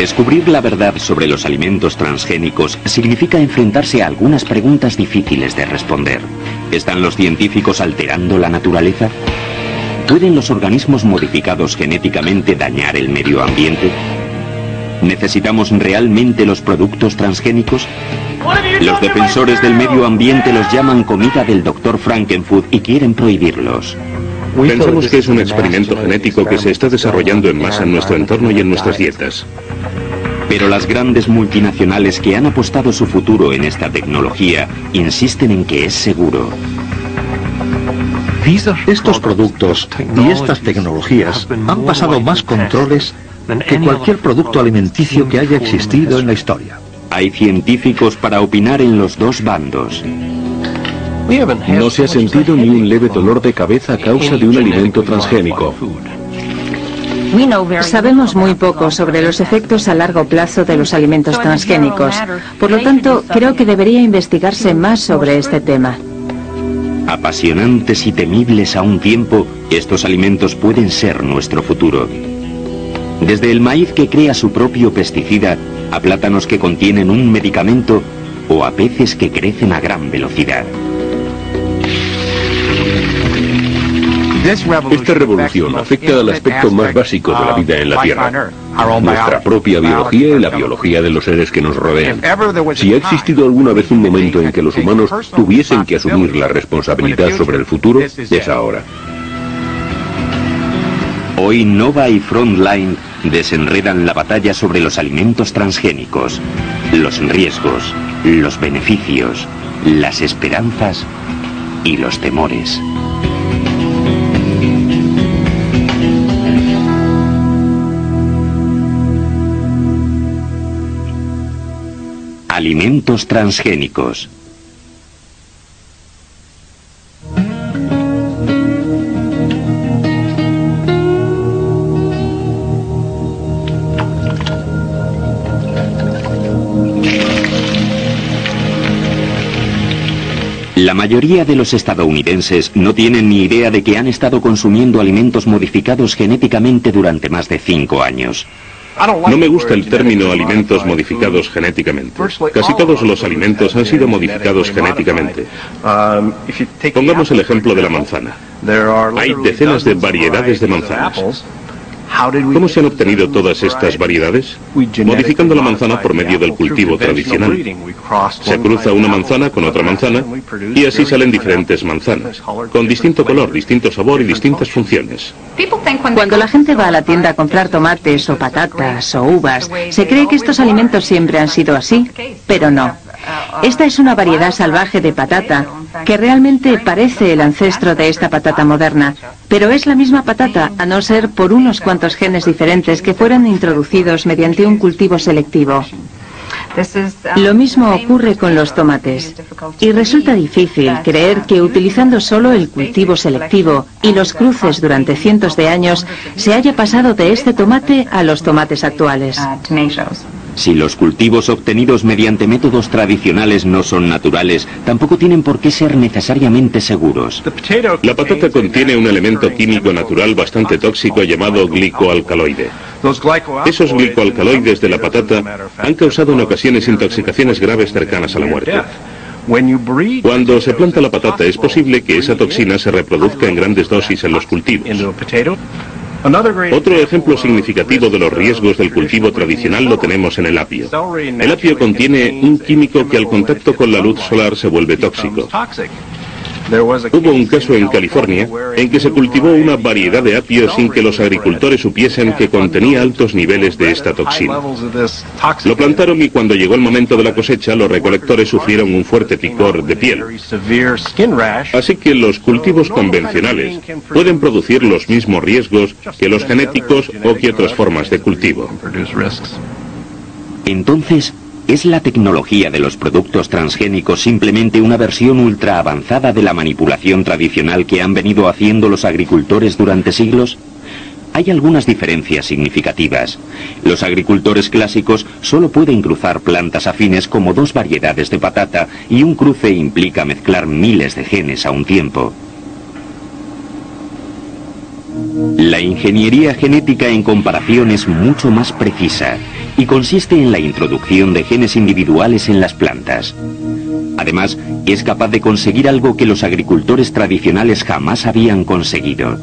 Descubrir la verdad sobre los alimentos transgénicos significa enfrentarse a algunas preguntas difíciles de responder. ¿Están los científicos alterando la naturaleza? ¿Pueden los organismos modificados genéticamente dañar el medio ambiente? ¿Necesitamos realmente los productos transgénicos? Los defensores del medio ambiente los llaman comida del Dr. Frankenfood y quieren prohibirlos. Pensamos que es un experimento genético que se está desarrollando en masa en nuestro entorno y en nuestras dietas. Pero las grandes multinacionales que han apostado su futuro en esta tecnología insisten en que es seguro. Estos productos y estas tecnologías han pasado más controles que cualquier producto alimenticio que haya existido en la historia. Hay científicos para opinar en los dos bandos. No se ha sentido ni un leve dolor de cabeza a causa de un alimento transgénico. Sabemos muy poco sobre los efectos a largo plazo de los alimentos transgénicos. Por lo tanto, creo que debería investigarse más sobre este tema. Apasionantes y temibles a un tiempo, estos alimentos pueden ser nuestro futuro. Desde el maíz que crea su propio pesticida, a plátanos que contienen un medicamento o a peces que crecen a gran velocidad. Esta revolución afecta al aspecto más básico de la vida en la Tierra, nuestra propia biología y la biología de los seres que nos rodean. Si ha existido alguna vez un momento en que los humanos tuviesen que asumir la responsabilidad sobre el futuro, es ahora. Hoy Nova y Frontline desenredan la batalla sobre los alimentos transgénicos, los riesgos, los beneficios, las esperanzas y los temores. Alimentos transgénicos. La mayoría de los estadounidenses no tienen ni idea de que han estado consumiendo alimentos modificados genéticamente durante más de 5 años. No me gusta el término alimentos modificados genéticamente. Casi todos los alimentos han sido modificados genéticamente. Pongamos el ejemplo de la manzana. Hay decenas de variedades de manzanas. ¿Cómo se han obtenido todas estas variedades? Modificando la manzana por medio del cultivo tradicional. Se cruza una manzana con otra manzana y así salen diferentes manzanas, con distinto color, distinto sabor y distintas funciones. Cuando la gente va a la tienda a comprar tomates o patatas o uvas, se cree que estos alimentos siempre han sido así, pero no. Esta es una variedad salvaje de patata que realmente parece el ancestro de esta patata moderna, pero es la misma patata a no ser por unos cuantos genes diferentes que fueron introducidos mediante un cultivo selectivo. Lo mismo ocurre con los tomates. Y resulta difícil creer que utilizando solo el cultivo selectivo y los cruces durante cientos de años se haya pasado de este tomate a los tomates actuales. Si los cultivos obtenidos mediante métodos tradicionales no son naturales, tampoco tienen por qué ser necesariamente seguros. La patata contiene un elemento químico natural bastante tóxico llamado glicoalcaloide. Esos glicoalcaloides de la patata han causado en ocasiones intoxicaciones graves cercanas a la muerte. Cuando se planta la patata es posible que esa toxina se reproduzca en grandes dosis en los cultivos. Otro ejemplo significativo de los riesgos del cultivo tradicional lo tenemos en el apio. El apio contiene un químico que al contacto con la luz solar se vuelve tóxico. Hubo un caso en California en que se cultivó una variedad de apio sin que los agricultores supiesen que contenía altos niveles de esta toxina. Lo plantaron y cuando llegó el momento de la cosecha, los recolectores sufrieron un fuerte picor de piel. Así que los cultivos convencionales pueden producir los mismos riesgos que los genéticos o que otras formas de cultivo. Entonces, ¿es la tecnología de los productos transgénicos simplemente una versión ultra avanzada de la manipulación tradicional que han venido haciendo los agricultores durante siglos? Hay algunas diferencias significativas. Los agricultores clásicos solo pueden cruzar plantas afines como 2 variedades de patata y un cruce implica mezclar miles de genes a un tiempo. La ingeniería genética en comparación es mucho más precisa y consiste en la introducción de genes individuales en las plantas. Además, es capaz de conseguir algo que los agricultores tradicionales jamás habían conseguido: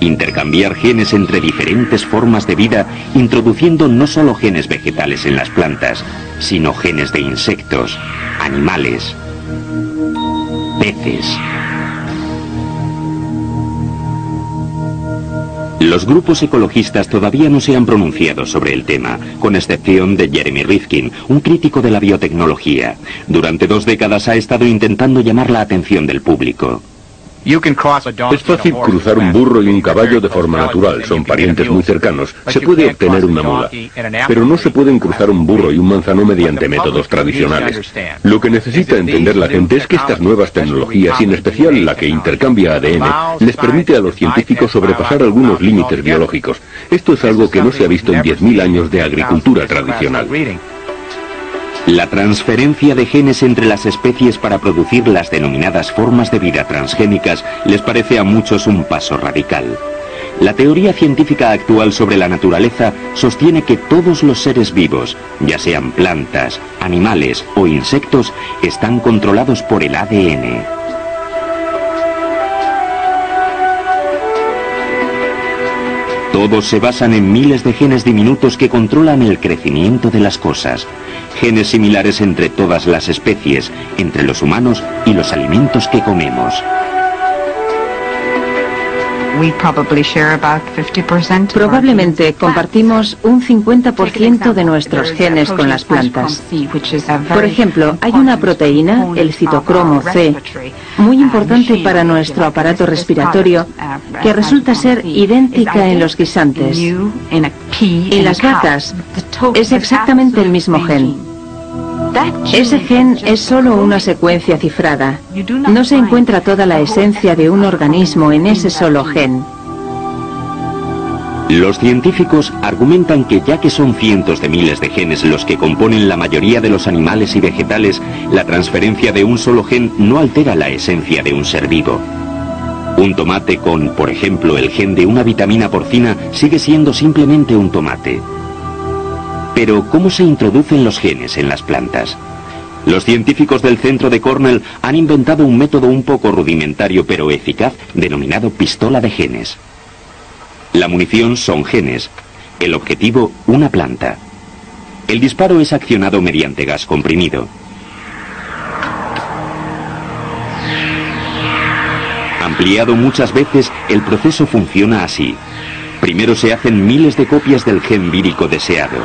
intercambiar genes entre diferentes formas de vida, introduciendo no solo genes vegetales en las plantas, sino genes de insectos, animales, peces. Los grupos ecologistas todavía no se han pronunciado sobre el tema, con excepción de Jeremy Rifkin, un crítico de la biotecnología. Durante 2 décadas ha estado intentando llamar la atención del público. Es fácil cruzar un burro y un caballo de forma natural, son parientes muy cercanos. Se puede obtener una mula, pero no se pueden cruzar un burro y un manzano mediante métodos tradicionales. Lo que necesita entender la gente es que estas nuevas tecnologías, y en especial la que intercambia ADN, les permite a los científicos sobrepasar algunos límites biológicos. Esto es algo que no se ha visto en 10.000 años de agricultura tradicional. La transferencia de genes entre las especies para producir las denominadas formas de vida transgénicas les parece a muchos un paso radical. La teoría científica actual sobre la naturaleza sostiene que todos los seres vivos, ya sean plantas, animales o insectos, están controlados por el ADN. Todos se basan en miles de genes diminutos que controlan el crecimiento de las cosas. Genes similares entre todas las especies, entre los humanos y los alimentos que comemos. Probablemente compartimos un 50% de nuestros genes con las plantas. Por ejemplo, hay una proteína, el citocromo C, muy importante para nuestro aparato respiratorio, que resulta ser idéntica en los guisantes. En las vacas es exactamente el mismo gen. Ese gen es solo una secuencia cifrada. No se encuentra toda la esencia de un organismo en ese solo gen. Los científicos argumentan que ya que son cientos de miles de genes los que componen la mayoría de los animales y vegetales, la transferencia de un solo gen no altera la esencia de un ser vivo. Un tomate con, por ejemplo, el gen de una vitamina porcina sigue siendo simplemente un tomate. Pero, ¿cómo se introducen los genes en las plantas? Los científicos del centro de Cornell han inventado un método un poco rudimentario pero eficaz, denominado pistola de genes. La munición son genes, el objetivo una planta. El disparo es accionado mediante gas comprimido. Ampliado muchas veces, el proceso funciona así. Primero se hacen miles de copias del gen vírico deseado.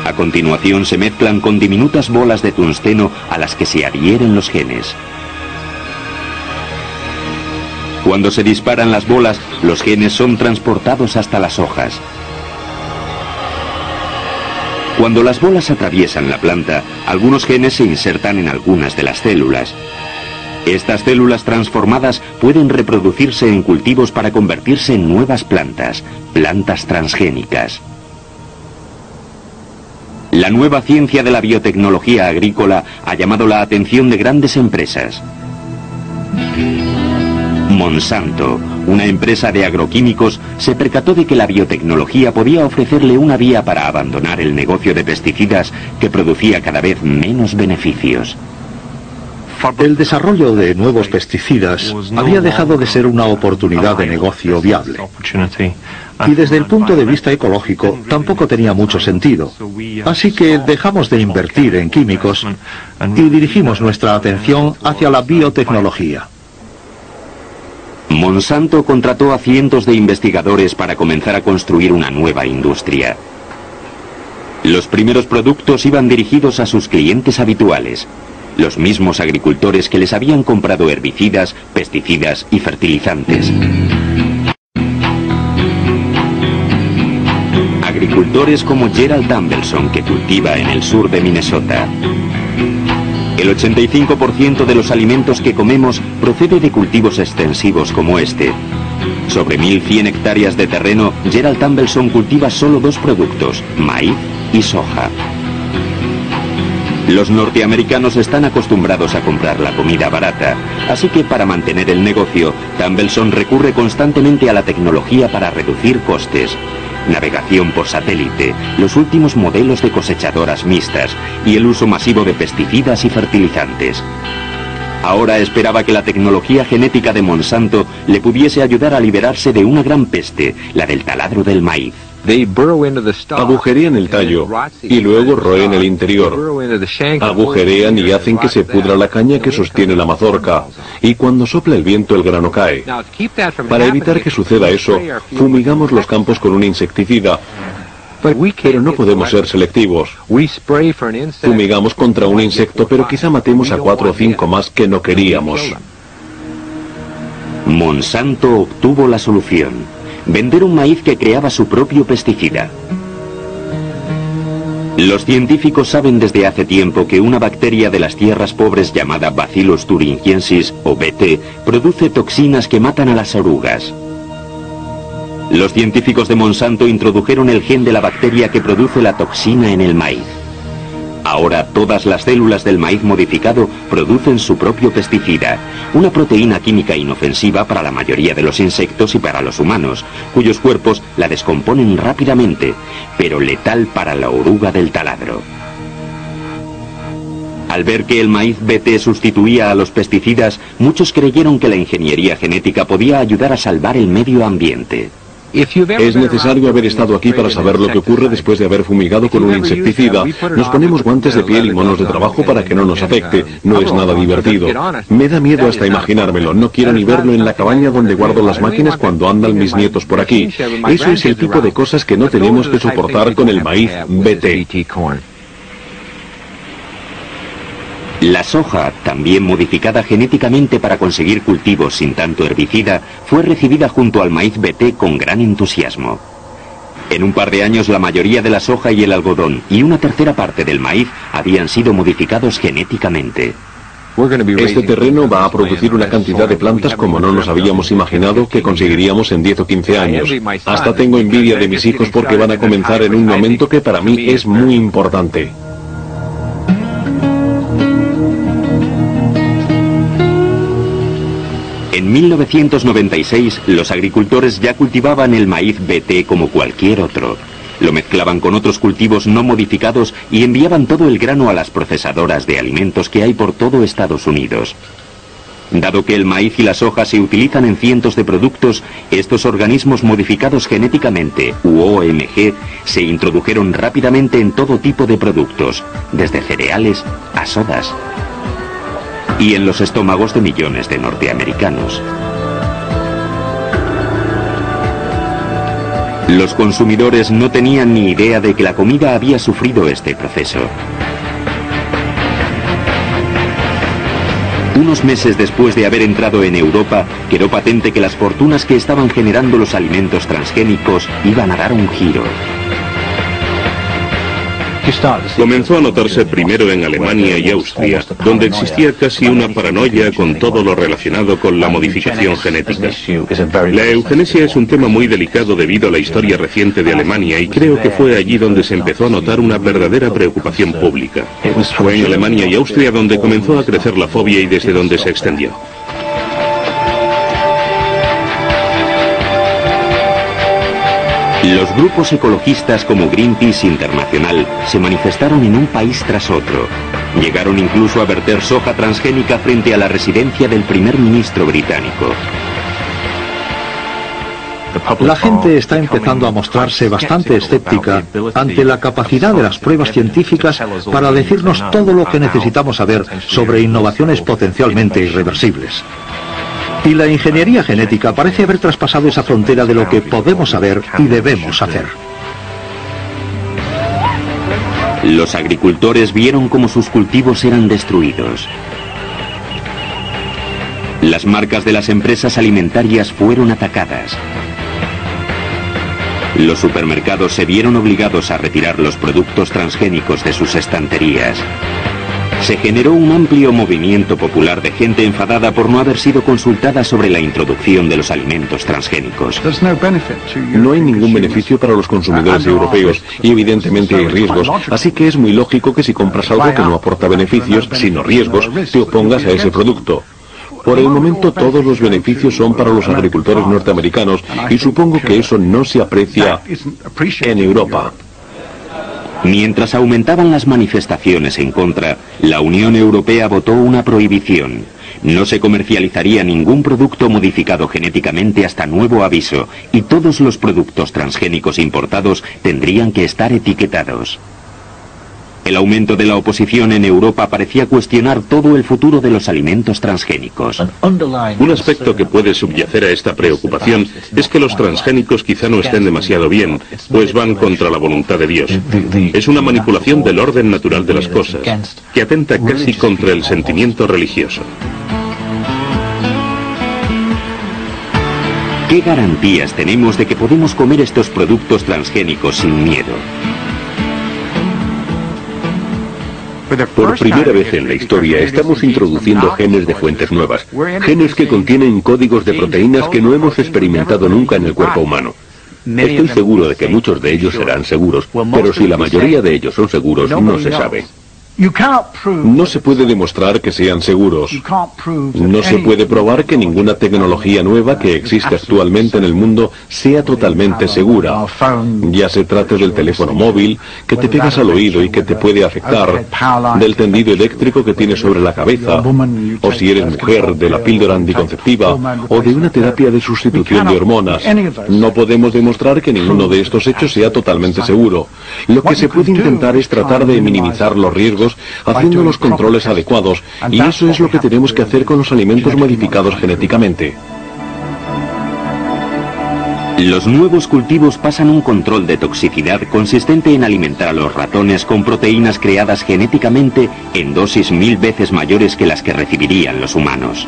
A continuación se mezclan con diminutas bolas de tungsteno a las que se adhieren los genes. Cuando se disparan las bolas, los genes son transportados hasta las hojas. Cuando las bolas atraviesan la planta, algunos genes se insertan en algunas de las células. Estas células transformadas pueden reproducirse en cultivos para convertirse en nuevas plantas, plantas transgénicas. La nueva ciencia de la biotecnología agrícola ha llamado la atención de grandes empresas. Monsanto, una empresa de agroquímicos, se percató de que la biotecnología podía ofrecerle una vía para abandonar el negocio de pesticidas que producía cada vez menos beneficios. El desarrollo de nuevos pesticidas había dejado de ser una oportunidad de negocio viable. Y desde el punto de vista ecológico tampoco tenía mucho sentido. Así que dejamos de invertir en químicos y dirigimos nuestra atención hacia la biotecnología. Monsanto contrató a cientos de investigadores para comenzar a construir una nueva industria. Los primeros productos iban dirigidos a sus clientes habituales, los mismos agricultores que les habían comprado herbicidas, pesticidas y fertilizantes. Agricultores como Gerald Tambelson, que cultiva en el sur de Minnesota. El 85% de los alimentos que comemos procede de cultivos extensivos como este. Sobre 1.100 hectáreas de terreno, Gerald Tambelson cultiva solo 2 productos, maíz y soja. Los norteamericanos están acostumbrados a comprar la comida barata, así que para mantener el negocio, Tambelson recurre constantemente a la tecnología para reducir costes. navegación por satélite, los últimos modelos de cosechadoras mixtas y el uso masivo de pesticidas y fertilizantes. Ahora esperaba que la tecnología genética de Monsanto le pudiese ayudar a liberarse de una gran peste, la del taladro del maíz. Agujerean el tallo y luego roen el interior. Agujerean y hacen que se pudra la caña que sostiene la mazorca. Y cuando sopla el viento el grano cae. Para evitar que suceda eso, fumigamos los campos con un insecticida. Pero no podemos ser selectivos. Fumigamos contra un insecto, pero quizá matemos a 4 o 5 más que no queríamos. Monsanto obtuvo la solución: vender un maíz que creaba su propio pesticida. Los científicos saben desde hace tiempo que una bacteria de las tierras pobres llamada Bacillus thuringiensis, o BT, produce toxinas que matan a las orugas. Los científicos de Monsanto introdujeron el gen de la bacteria que produce la toxina en el maíz. Ahora todas las células del maíz modificado producen su propio pesticida, una proteína química inofensiva para la mayoría de los insectos y para los humanos, cuyos cuerpos la descomponen rápidamente, pero letal para la oruga del taladro. Al ver que el maíz BT sustituía a los pesticidas, muchos creyeron que la ingeniería genética podía ayudar a salvar el medio ambiente. Es necesario haber estado aquí para saber lo que ocurre después de haber fumigado con un insecticida. Nos ponemos guantes de piel y monos de trabajo para que no nos afecte. No es nada divertido. Me da miedo hasta imaginármelo. No quiero ni verlo en la cabaña donde guardo las máquinas cuando andan mis nietos por aquí. Eso es el tipo de cosas que no tenemos que soportar con el maíz BT. La soja, también modificada genéticamente para conseguir cultivos sin tanto herbicida, fue recibida junto al maíz BT con gran entusiasmo. En un par de años la mayoría de la soja y el algodón y una tercera parte del maíz habían sido modificados genéticamente. Este terreno va a producir una cantidad de plantas como no nos habíamos imaginado que conseguiríamos en 10 o 15 años. Hasta tengo envidia de mis hijos porque van a comenzar en un momento que para mí es muy importante. En 1996, los agricultores ya cultivaban el maíz BT como cualquier otro. Lo mezclaban con otros cultivos no modificados y enviaban todo el grano a las procesadoras de alimentos que hay por todo Estados Unidos. Dado que el maíz y la soja se utilizan en cientos de productos, estos organismos modificados genéticamente, u OMG, se introdujeron rápidamente en todo tipo de productos, desde cereales a sodas, y en los estómagos de millones de norteamericanos. Los consumidores no tenían ni idea de que la comida había sufrido este proceso. Unos meses después de haber entrado en Europa, quedó patente que las fortunas que estaban generando los alimentos transgénicos iban a dar un giro. Comenzó a notarse primero en Alemania y Austria, donde existía casi una paranoia con todo lo relacionado con la modificación genética. La eugenesia es un tema muy delicado debido a la historia reciente de Alemania y creo que fue allí donde se empezó a notar una verdadera preocupación pública. Fue en Alemania y Austria donde comenzó a crecer la fobia y desde donde se extendió. Los grupos ecologistas como Greenpeace Internacional se manifestaron en un país tras otro. Llegaron incluso a verter soja transgénica frente a la residencia del primer ministro británico. La gente está empezando a mostrarse bastante escéptica ante la capacidad de las pruebas científicas para decirnos todo lo que necesitamos saber sobre innovaciones potencialmente irreversibles. Y la ingeniería genética parece haber traspasado esa frontera de lo que podemos saber y debemos hacer. Los agricultores vieron cómo sus cultivos eran destruidos. Las marcas de las empresas alimentarias fueron atacadas. Los supermercados se vieron obligados a retirar los productos transgénicos de sus estanterías. Se generó un amplio movimiento popular de gente enfadada por no haber sido consultada sobre la introducción de los alimentos transgénicos. No hay ningún beneficio para los consumidores europeos y evidentemente hay riesgos, así que es muy lógico que si compras algo que no aporta beneficios, sino riesgos, te opongas a ese producto. Por el momento todos los beneficios son para los agricultores norteamericanos y supongo que eso no se aprecia en Europa. Mientras aumentaban las manifestaciones en contra, la Unión Europea votó una prohibición. No se comercializaría ningún producto modificado genéticamente hasta nuevo aviso, y todos los productos transgénicos importados tendrían que estar etiquetados. El aumento de la oposición en Europa parecía cuestionar todo el futuro de los alimentos transgénicos. Un aspecto que puede subyacer a esta preocupación es que los transgénicos quizá no estén demasiado bien, pues van contra la voluntad de Dios. Es una manipulación del orden natural de las cosas, que atenta casi contra el sentimiento religioso. ¿Qué garantías tenemos de que podemos comer estos productos transgénicos sin miedo? Por primera vez en la historia estamos introduciendo genes de fuentes nuevas, genes que contienen códigos de proteínas que no hemos experimentado nunca en el cuerpo humano. Estoy seguro de que muchos de ellos serán seguros, pero si la mayoría de ellos son seguros, no se sabe. No se puede demostrar que sean seguros. No se puede probar que ninguna tecnología nueva que existe actualmente en el mundo sea totalmente segura. Ya se trate del teléfono móvil, que te pegas al oído y que te puede afectar, del tendido eléctrico que tienes sobre la cabeza, o si eres mujer, de la píldora anticonceptiva, o de una terapia de sustitución de hormonas. No podemos demostrar que ninguno de estos hechos sea totalmente seguro. Lo que se puede intentar es tratar de minimizar los riesgos haciendo los controles adecuados, y eso es lo que tenemos que hacer con los alimentos modificados genéticamente. Los nuevos cultivos pasan un control de toxicidad consistente en alimentar a los ratones con proteínas creadas genéticamente en dosis 1000 veces mayores que las que recibirían los humanos.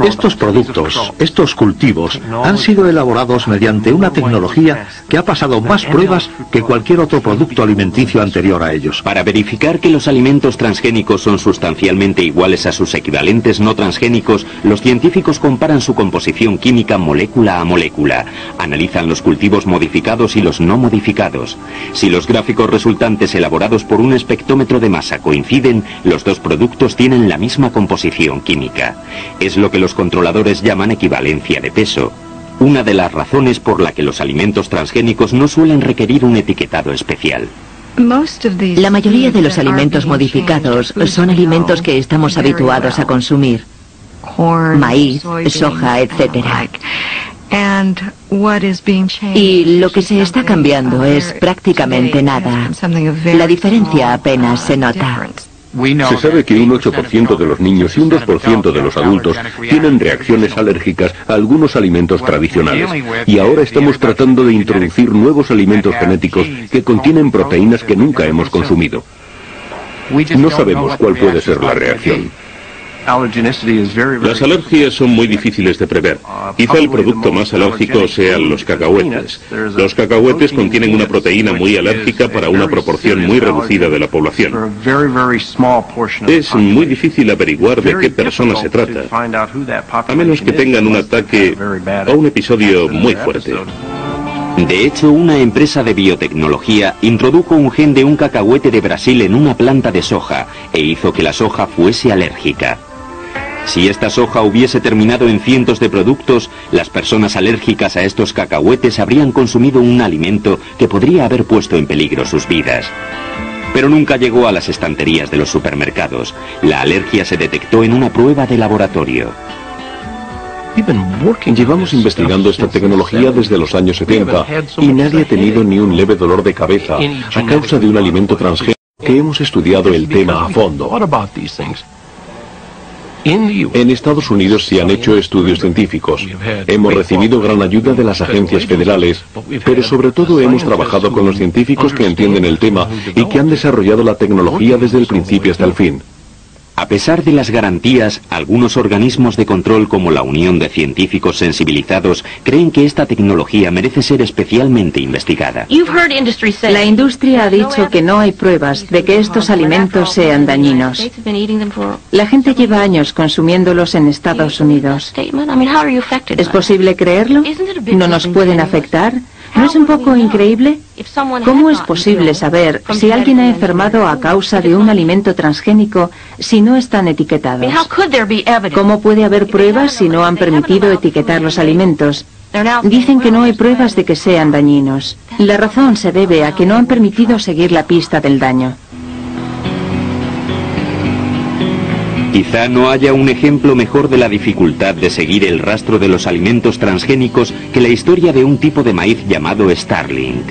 Estos productos, estos cultivos, han sido elaborados mediante una tecnología que ha pasado más pruebas que cualquier otro producto alimenticio anterior a ellos. Para verificar que los alimentos transgénicos son sustancialmente iguales a sus equivalentes no transgénicos, los científicos comparan su composición química molécula a molécula, analizan los cultivos modificados y los no modificados. Si los gráficos resultantes elaborados por un espectrómetro de masa coinciden, los dos productos tienen la misma composición química. Es lo que los controladores llaman equivalencia de peso, una de las razones por la que los alimentos transgénicos no suelen requerir un etiquetado especial. La mayoría de los alimentos modificados son alimentos que estamos habituados a consumir. Maíz, soja, etc. Y lo que se está cambiando es prácticamente nada. La diferencia apenas se nota. Se sabe que un 8% de los niños y un 2% de los adultos tienen reacciones alérgicas a algunos alimentos tradicionales. Y ahora estamos tratando de introducir nuevos alimentos genéticos que contienen proteínas que nunca hemos consumido. No sabemos cuál puede ser la reacción. Las alergias son muy difíciles de prever. Quizá el producto más alérgico sean los cacahuetes. Los cacahuetes contienen una proteína muy alérgica para una proporción muy reducida de la población. Es muy difícil averiguar de qué persona se trata, a menos que tengan un ataque o un episodio muy fuerte. De hecho, una empresa de biotecnología introdujo un gen de un cacahuete de Brasil en una planta de soja e hizo que la soja fuese alérgica. Si esta soja hubiese terminado en cientos de productos, las personas alérgicas a estos cacahuetes habrían consumido un alimento que podría haber puesto en peligro sus vidas. Pero nunca llegó a las estanterías de los supermercados. La alergia se detectó en una prueba de laboratorio. Llevamos investigando esta tecnología desde los años 70 y nadie ha tenido ni un leve dolor de cabeza a causa de un alimento transgénico que hemos estudiado el tema a fondo. En Estados Unidos se han hecho estudios científicos. Hemos recibido gran ayuda de las agencias federales, pero sobre todo hemos trabajado con los científicos que entienden el tema y que han desarrollado la tecnología desde el principio hasta el fin. A pesar de las garantías, algunos organismos de control como la Unión de Científicos Sensibilizados creen que esta tecnología merece ser especialmente investigada. La industria ha dicho que no hay pruebas de que estos alimentos sean dañinos. La gente lleva años consumiéndolos en Estados Unidos. ¿Es posible creerlo? ¿No nos pueden afectar? ¿No es un poco increíble? ¿Cómo es posible saber si alguien ha enfermado a causa de un alimento transgénico si no están etiquetados? ¿Cómo puede haber pruebas si no han permitido etiquetar los alimentos? Dicen que no hay pruebas de que sean dañinos. La razón se debe a que no han permitido seguir la pista del daño. Quizá no haya un ejemplo mejor de la dificultad de seguir el rastro de los alimentos transgénicos que la historia de un tipo de maíz llamado Starling.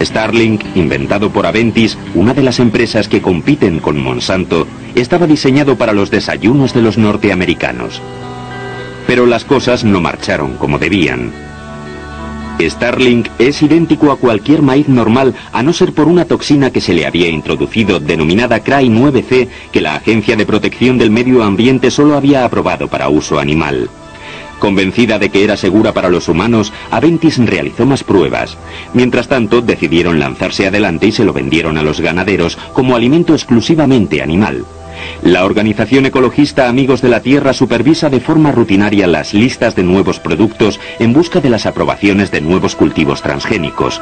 Starling, inventado por Aventis, una de las empresas que compiten con Monsanto, estaba diseñado para los desayunos de los norteamericanos. Pero las cosas no marcharon como debían. Starling es idéntico a cualquier maíz normal, a no ser por una toxina que se le había introducido, denominada CRY 9C, que la Agencia de Protección del Medio Ambiente solo había aprobado para uso animal. Convencida de que era segura para los humanos, Aventis realizó más pruebas. Mientras tanto, decidieron lanzarse adelante y se lo vendieron a los ganaderos como alimento exclusivamente animal. La organización ecologista Amigos de la Tierra supervisa de forma rutinaria las listas de nuevos productos en busca de las aprobaciones de nuevos cultivos transgénicos.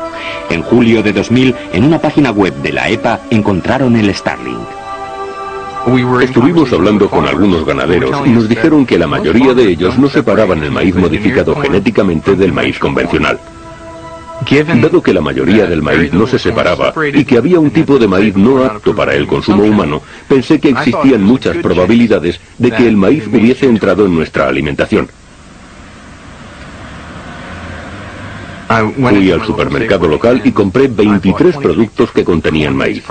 En julio de 2000, en una página web de la EPA, encontraron el Starling. Estuvimos hablando con algunos ganaderos y nos dijeron que la mayoría de ellos no separaban el maíz modificado genéticamente del maíz convencional. Dado que la mayoría del maíz no se separaba y que había un tipo de maíz no apto para el consumo humano, pensé que existían muchas probabilidades de que el maíz hubiese entrado en nuestra alimentación. Fui al supermercado local y compré 23 productos que contenían maíz.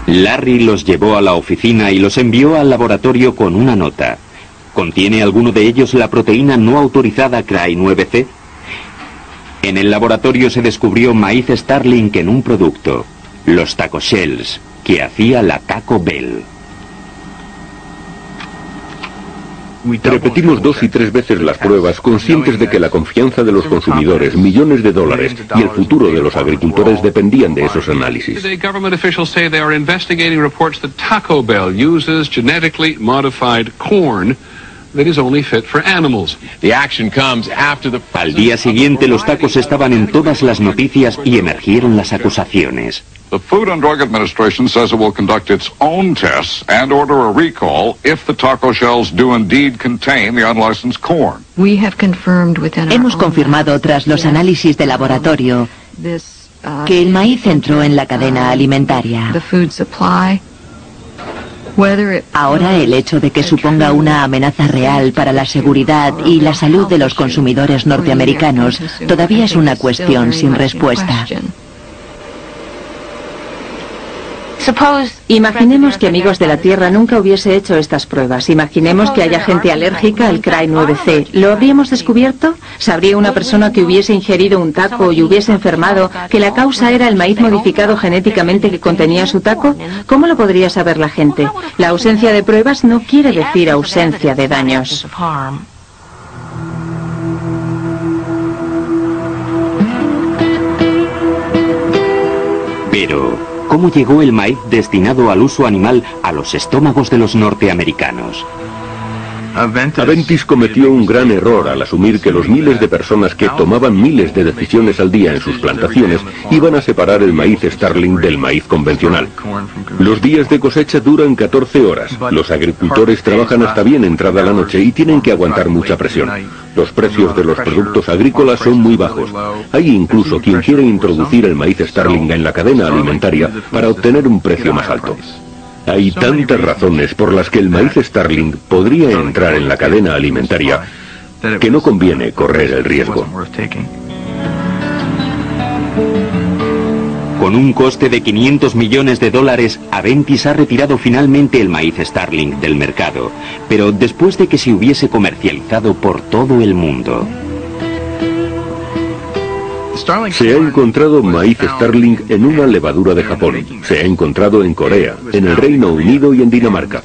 Larry los llevó a la oficina y los envió al laboratorio con una nota. ¿Contiene alguno de ellos la proteína no autorizada CRY 9C? En el laboratorio se descubrió maíz Starling en un producto, los Taco Shells, que hacía la Taco Bell. Repetimos 2 y 3 veces las pruebas, conscientes de que la confianza de los consumidores, millones de dólares y el futuro de los agricultores dependían de esos análisis. Al día siguiente los tacos estaban en todas las noticias y emergieron las acusaciones. The Food and Drug Administration says it will conduct its own tests and order a recall if the taco shells do indeed contain the unlicensed corn. Hemos confirmado tras los análisis de laboratorio que el maíz entró en la cadena alimentaria. Ahora el hecho de que suponga una amenaza real para la seguridad y la salud de los consumidores norteamericanos todavía es una cuestión sin respuesta. Imaginemos que Amigos de la Tierra nunca hubiese hecho estas pruebas. Imaginemos que haya gente alérgica al CRY 9C. ¿Lo habríamos descubierto? ¿Sabría una persona que hubiese ingerido un taco y hubiese enfermado que la causa era el maíz modificado genéticamente que contenía su taco? ¿Cómo lo podría saber la gente? La ausencia de pruebas no quiere decir ausencia de daños. Pero ¿cómo llegó el maíz destinado al uso animal a los estómagos de los norteamericanos? Aventis cometió un gran error al asumir que los miles de personas que tomaban miles de decisiones al día en sus plantaciones iban a separar el maíz Starling del maíz convencional. Los días de cosecha duran 14 horas. Los agricultores trabajan hasta bien entrada la noche y tienen que aguantar mucha presión. Los precios de los productos agrícolas son muy bajos. Hay incluso quien quiere introducir el maíz Starling en la cadena alimentaria para obtener un precio más alto. Hay tantas razones por las que el maíz Starling podría entrar en la cadena alimentaria que no conviene correr el riesgo. Con un coste de $500 millones, Aventis ha retirado finalmente el maíz Starling del mercado, pero después de que se hubiese comercializado por todo el mundo. Se ha encontrado maíz Starling en una levadura de Japón. Se ha encontrado en Corea, en el Reino Unido y en Dinamarca.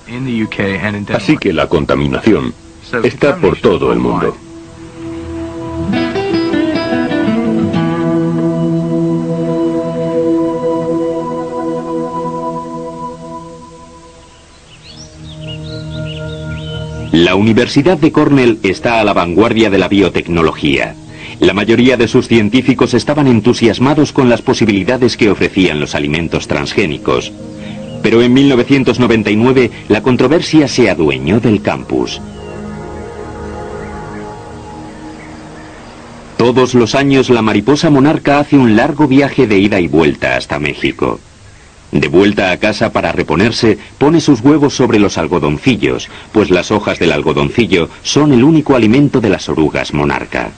Así que la contaminación está por todo el mundo. La Universidad de Cornell está a la vanguardia de la biotecnología. La mayoría de sus científicos estaban entusiasmados con las posibilidades que ofrecían los alimentos transgénicos. Pero en 1999 la controversia se adueñó del campus. Todos los años la mariposa monarca hace un largo viaje de ida y vuelta hasta México. De vuelta a casa para reponerse, pone sus huevos sobre los algodoncillos, pues las hojas del algodoncillo son el único alimento de las orugas monarca.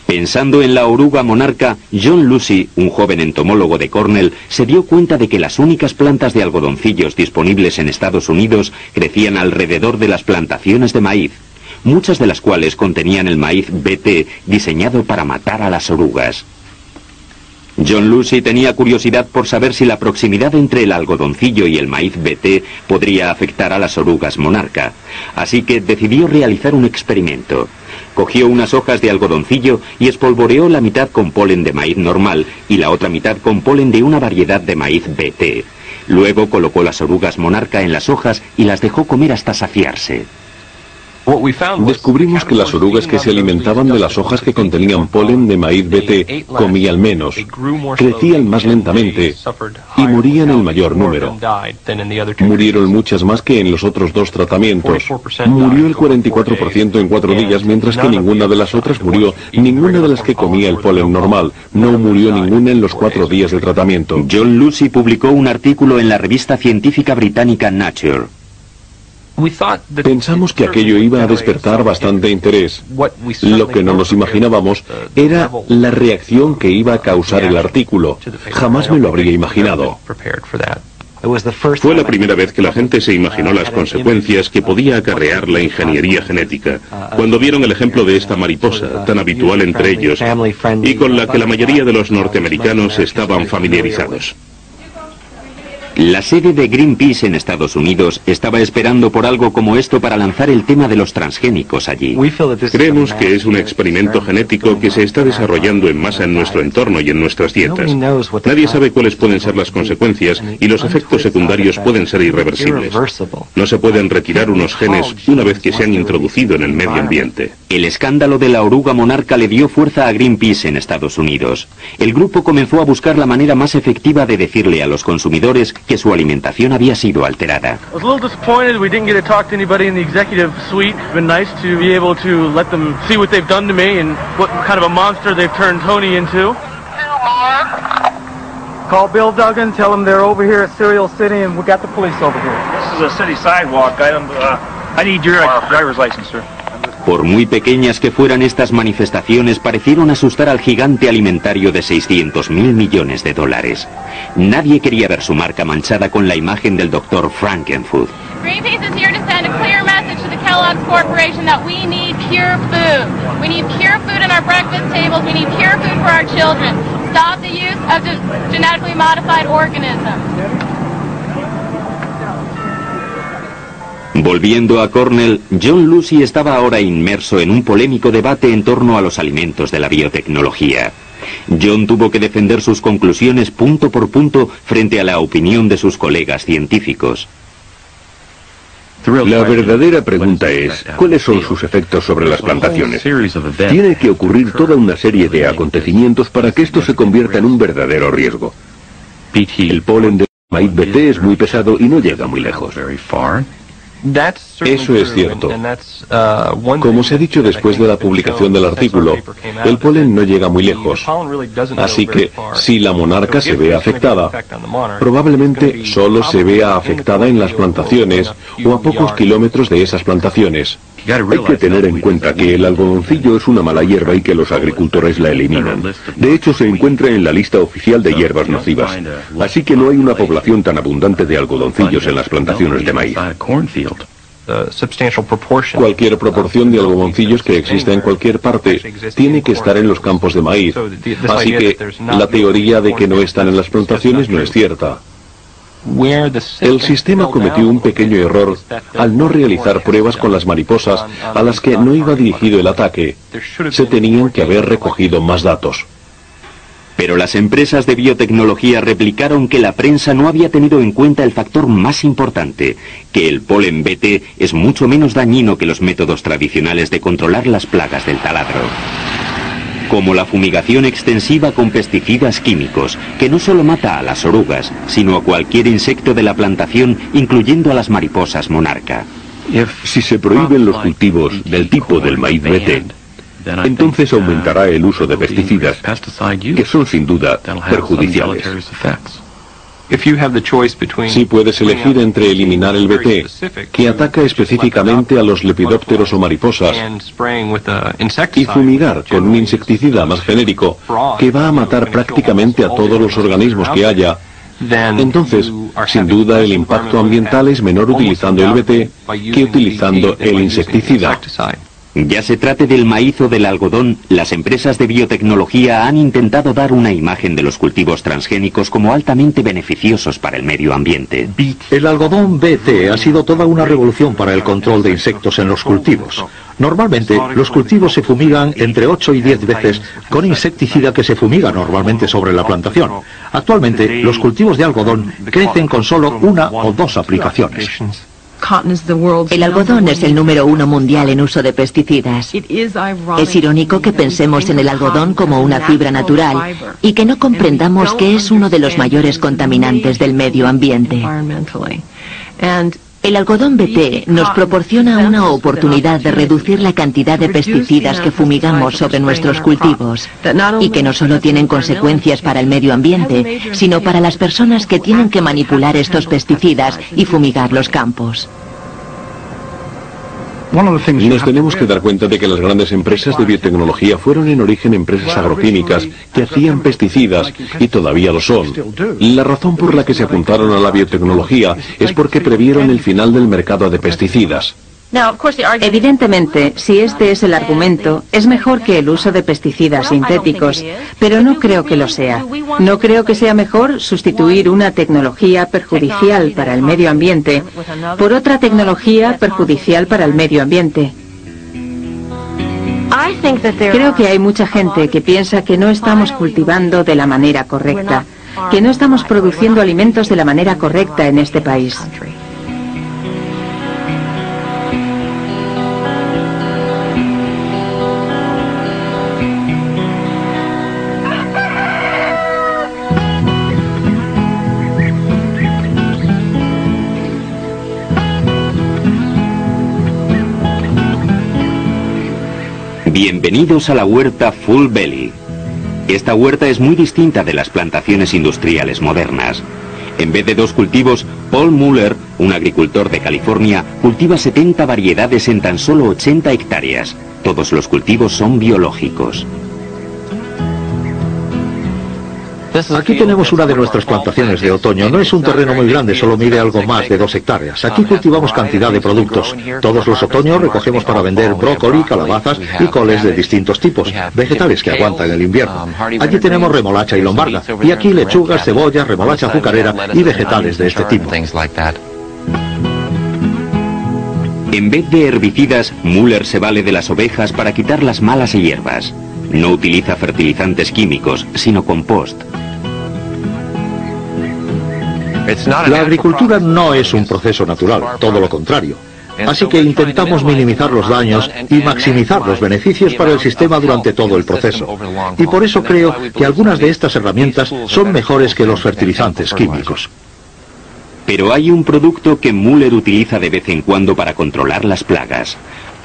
Pensando en la oruga monarca, John Lucy, un joven entomólogo de Cornell, se dio cuenta de que las únicas plantas de algodoncillos disponibles en Estados Unidos crecían alrededor de las plantaciones de maíz, muchas de las cuales contenían el maíz BT diseñado para matar a las orugas. John Lucy tenía curiosidad por saber si la proximidad entre el algodoncillo y el maíz BT podría afectar a las orugas monarca, así que decidió realizar un experimento. Cogió unas hojas de algodoncillo y espolvoreó la mitad con polen de maíz normal y la otra mitad con polen de una variedad de maíz BT. Luego colocó las orugas monarca en las hojas y las dejó comer hasta saciarse. Descubrimos que las orugas que se alimentaban de las hojas que contenían polen de maíz BT comían menos, crecían más lentamente y morían en mayor número. Murieron muchas más que en los otros dos tratamientos. Murió el 44% en 4 días, mientras que ninguna de las otras murió, ninguna de las que comía el polen normal. No murió ninguna en los 4 días del tratamiento. John Lucy publicó un artículo en la revista científica británica Nature. Pensamos que aquello iba a despertar bastante interés. Lo que no nos imaginábamos era la reacción que iba a causar el artículo. Jamás me lo habría imaginado. Fue la primera vez que la gente se imaginó las consecuencias que podía acarrear la ingeniería genética, cuando vieron el ejemplo de esta mariposa, tan habitual entre ellos, y con la que la mayoría de los norteamericanos estaban familiarizados. La sede de Greenpeace en Estados Unidos estaba esperando por algo como esto para lanzar el tema de los transgénicos allí. Creemos que es un experimento genético que se está desarrollando en masa en nuestro entorno y en nuestras dietas. Nadie sabe cuáles pueden ser las consecuencias y los efectos secundarios pueden ser irreversibles. No se pueden retirar unos genes una vez que se han introducido en el medio ambiente. El escándalo de la oruga monarca le dio fuerza a Greenpeace en Estados Unidos. El grupo comenzó a buscar la manera más efectiva de decirle a los consumidores que su alimentación había sido alterada. Call Bill Duggan, tell him they're over here at Cereal City and we got the police over here. This is a city sidewalk. I need your driver's license, sir. Por muy pequeñas que fueran estas manifestaciones, parecieron asustar al gigante alimentario de $600.000 millones. Nadie quería ver su marca manchada con la imagen del Dr. Frankenfood. Greenpeace is here to send a clear message to the Kellogg's Corporation that we need pure food. We need pure food in our breakfast tables. We need pure food for our children. Stop the use of genetically modified organisms. Volviendo a Cornell, John Lucy estaba ahora inmerso en un polémico debate en torno a los alimentos de la biotecnología. John tuvo que defender sus conclusiones punto por punto frente a la opinión de sus colegas científicos. La verdadera pregunta es, ¿cuáles son sus efectos sobre las plantaciones? Tiene que ocurrir toda una serie de acontecimientos para que esto se convierta en un verdadero riesgo. El polen de maíz BT es muy pesado y no llega muy lejos. Eso es cierto. Como se ha dicho después de la publicación del artículo, el polen no llega muy lejos. Así que, si la monarca se ve afectada, probablemente solo se vea afectada en las plantaciones o a pocos kilómetros de esas plantaciones. Hay que tener en cuenta que el algodoncillo es una mala hierba y que los agricultores la eliminan. De hecho, se encuentra en la lista oficial de hierbas nocivas. Así que no hay una población tan abundante de algodoncillos en las plantaciones de maíz. Cualquier proporción de algodoncillos que exista en cualquier parte tiene que estar en los campos de maíz. Así que la teoría de que no están en las plantaciones no es cierta. El sistema cometió un pequeño error al no realizar pruebas con las mariposas a las que no iba dirigido el ataque. Se tenían que haber recogido más datos. Pero las empresas de biotecnología replicaron que la prensa no había tenido en cuenta el factor más importante, que el polen BT es mucho menos dañino que los métodos tradicionales de controlar las plagas del taladro. Como la fumigación extensiva con pesticidas químicos, que no solo mata a las orugas, sino a cualquier insecto de la plantación, incluyendo a las mariposas monarca. Si se prohíben los cultivos del tipo del maíz BT, entonces aumentará el uso de pesticidas, que son sin duda perjudiciales. Si puedes elegir entre eliminar el BT, que ataca específicamente a los lepidópteros o mariposas, y fumigar con un insecticida más genérico, que va a matar prácticamente a todos los organismos que haya, entonces, sin duda, el impacto ambiental es menor utilizando el BT que utilizando el insecticida. Ya se trate del maíz o del algodón, las empresas de biotecnología han intentado dar una imagen de los cultivos transgénicos como altamente beneficiosos para el medio ambiente. El algodón BT ha sido toda una revolución para el control de insectos en los cultivos. Normalmente, los cultivos se fumigan entre 8 y 10 veces con insecticida que se fumiga normalmente sobre la plantación. Actualmente, los cultivos de algodón crecen con solo 1 o 2 aplicaciones. El algodón es el número 1 mundial en uso de pesticidas. Es irónico que pensemos en el algodón como una fibra natural y que no comprendamos que es uno de los mayores contaminantes del medio ambiente. El algodón BT nos proporciona una oportunidad de reducir la cantidad de pesticidas que fumigamos sobre nuestros cultivos y que no solo tienen consecuencias para el medio ambiente, sino para las personas que tienen que manipular estos pesticidas y fumigar los campos. Nos tenemos que dar cuenta de que las grandes empresas de biotecnología fueron en origen empresas agroquímicas que hacían pesticidas y todavía lo son. La razón por la que se apuntaron a la biotecnología es porque previeron el final del mercado de pesticidas. Evidentemente, si este es el argumento, es mejor que el uso de pesticidas sintéticos, pero no creo que lo sea. No creo que sea mejor sustituir una tecnología perjudicial para el medio ambiente por otra tecnología perjudicial para el medio ambiente. Creo que hay mucha gente que piensa que no estamos cultivando de la manera correcta, que no estamos produciendo alimentos de la manera correcta en este país. Bienvenidos a la huerta Full Belly. Esta huerta es muy distinta de las plantaciones industriales modernas. En vez de 2 cultivos, Paul Muller, un agricultor de California, cultiva 70 variedades en tan solo 80 hectáreas. Todos los cultivos son biológicos. Aquí tenemos una de nuestras plantaciones de otoño. No es un terreno muy grande, solo mide algo más de 2 hectáreas. Aquí cultivamos cantidad de productos. Todos los otoños recogemos para vender brócoli, calabazas y coles de distintos tipos, vegetales que aguantan el invierno. Allí tenemos remolacha y lombarda, y aquí lechugas, cebollas, remolacha azucarera y vegetales de este tipo. En vez de herbicidas, Muller se vale de las ovejas para quitar las malas hierbas. No utiliza fertilizantes químicos, sino compost. La agricultura no es un proceso natural, todo lo contrario. Así que intentamos minimizar los daños y maximizar los beneficios para el sistema durante todo el proceso. Y por eso creo que algunas de estas herramientas son mejores que los fertilizantes químicos. Pero hay un producto que Muller utiliza de vez en cuando para controlar las plagas.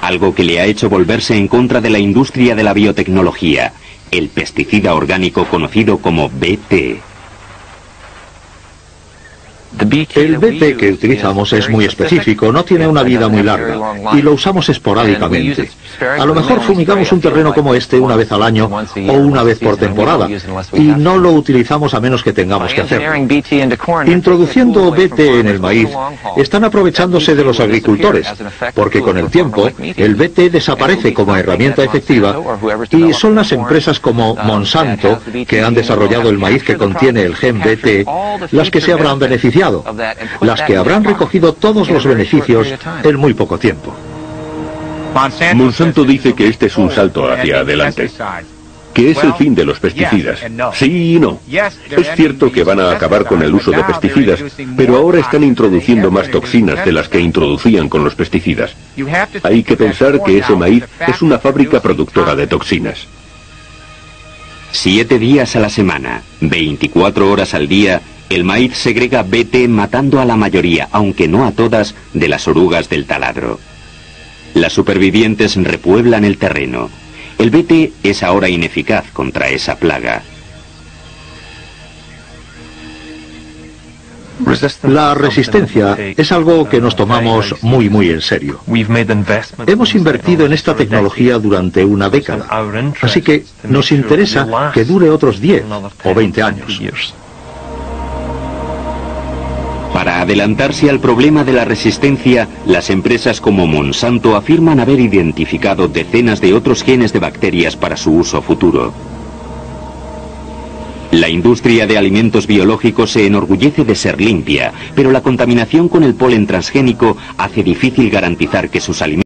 Algo que le ha hecho volverse en contra de la industria de la biotecnología, el pesticida orgánico conocido como BT. El BT que utilizamos es muy específico, no tiene una vida muy larga, y lo usamos esporádicamente. A lo mejor fumigamos un terreno como este una vez al año o una vez por temporada, y no lo utilizamos a menos que tengamos que hacerlo. Introduciendo BT en el maíz, están aprovechándose de los agricultores, porque con el tiempo, el BT desaparece como herramienta efectiva, y son las empresas como Monsanto, que han desarrollado el maíz que contiene el gen BT, las que se habrán beneficiado, las que habrán recogido todos los beneficios en muy poco tiempo. Monsanto dice que este es un salto hacia adelante. que es el fin de los pesticidas. Sí y no. Es cierto que van a acabar con el uso de pesticidas, pero ahora están introduciendo más toxinas de las que introducían con los pesticidas. Hay que pensar que ese maíz es una fábrica productora de toxinas. 7 días a la semana, 24 horas al día, el maíz segrega BT matando a la mayoría, aunque no a todas, de las orugas del taladro. Las supervivientes repueblan el terreno. El BT es ahora ineficaz contra esa plaga. La resistencia es algo que nos tomamos muy en serio. Hemos invertido en esta tecnología durante una década, así que nos interesa que dure otros 10 o 20 años. Para adelantarse al problema de la resistencia, las empresas como Monsanto afirman haber identificado decenas de otros genes de bacterias para su uso futuro. La industria de alimentos biológicos se enorgullece de ser limpia, pero la contaminación con el polen transgénico hace difícil garantizar que sus alimentos